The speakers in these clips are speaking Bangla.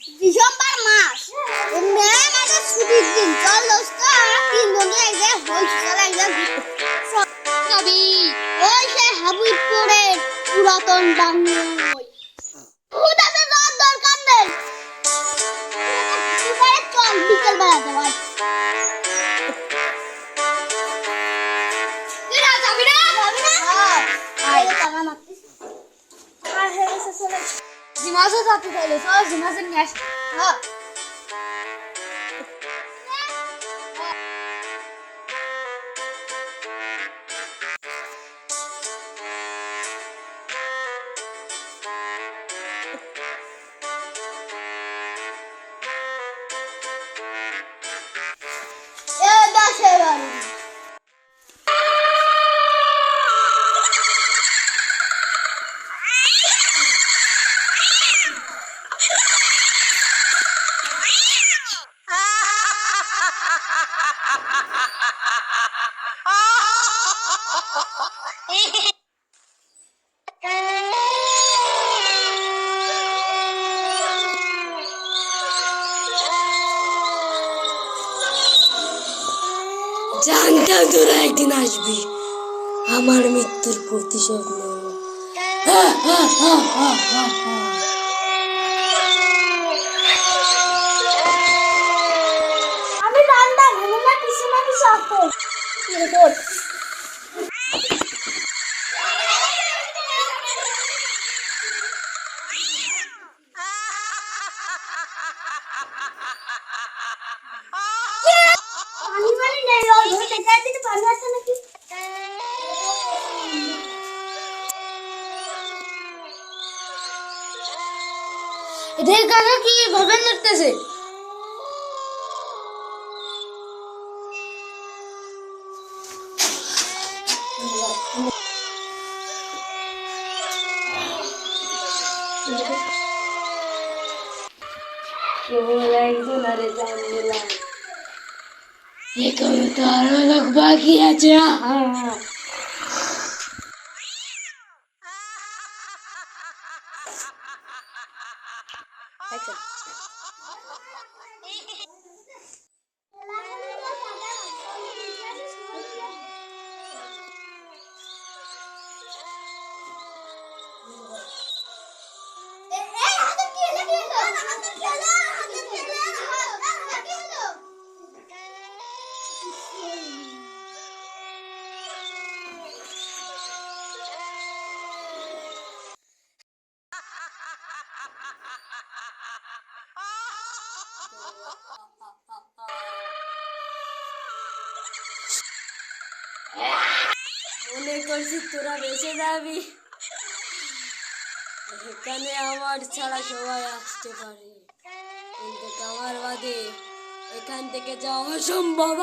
ডিসেম্বর মাস মে মাসে ছুটির দিন চল দোস্ত তিন বন্ধু এক জায়গায় হয়েছে চল এক জায়গায় কবি ওই সে হাবিবপুরের পুরাতন বাংলা খুদাতে যাওয়ার দরকার নেই চল বিকেল বেলা যাওয়ার যাবি না টাকা মারতিস আর হেরেছে চলে জিমাজে যাতে চাইলে চল জিমাজে নিয়ে আসি হ্যাঁ জানতাম তোরা একদিন আসবি আমার মৃত্যুর প্রতিশোধ আমি জানতাম না কিছু না কিছু আছে পানি পানি নেই ওই ধরতে যাইতে পানি আছে নাকি এদের কাকা কি ভাবে লাগতেছে কেবল একজন আরে জানলাম এখানে তো আরো লোক বাকি আছে মনে করছি তোরা বেঁচে যাবি এখানে আমার ছাড়া সবাই আসতে পারে কিন্তু আমার বাদে এখান থেকে যাওয়া অসম্ভব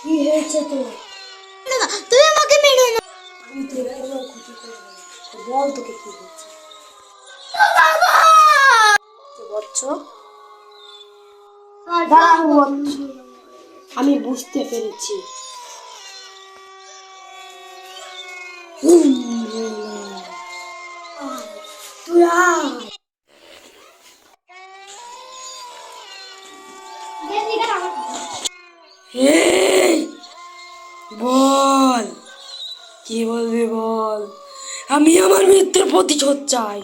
কি হয়েছে তোর তুই আমাকে মেরো না আমি তোর কোনো ক্ষতি করবো না বল তোকে কি হচ্ছে বচ্চ আমি বুঝতে পেরেছি তুই বল কি বলবি বল আমি আমার মৃত্যুর প্রতিশোধ চাই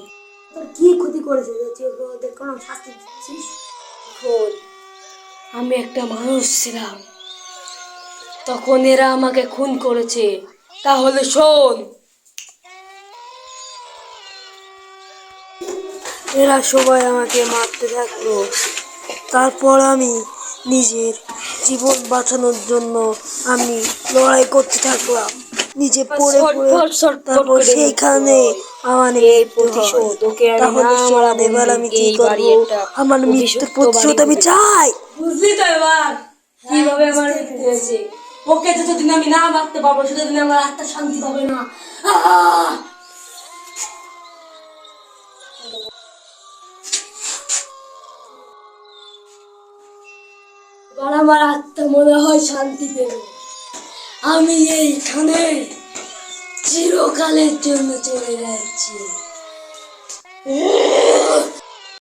তোর কি ক্ষতি করেছে ওদের কোনো শাস্তি দিচ্ছিস শোন আমি একটা মানুষ ছিলাম তখন এরা আমাকে খুন করেছে তাহলে শোন এরা সবাই আমাকে মারতে থাকলো তারপর আমি নিজের জীবন বাঁচানোর জন্য আমি লড়াই করতে থাকলাম নিজে পড়ে পড়ে তারপর সেইখানে আমার প্রতিশোধ তাহলে চল এবার আমি কি করবো আমার মৃত্যুর প্রতিশোধ আমি চাই বুঝলি তো এবার কিভাবে আমার মৃত্যু হয়েছে ওকে যতদিন আমি না মারতে পারবো সেতদিন আমার আত্মা শান্তি পাবে না। আহ! এবার আমার আত্মা মনে হয় শান্তি পেবে। আমি এইখানে চিরকালের জন্য চলে যাচ্ছি।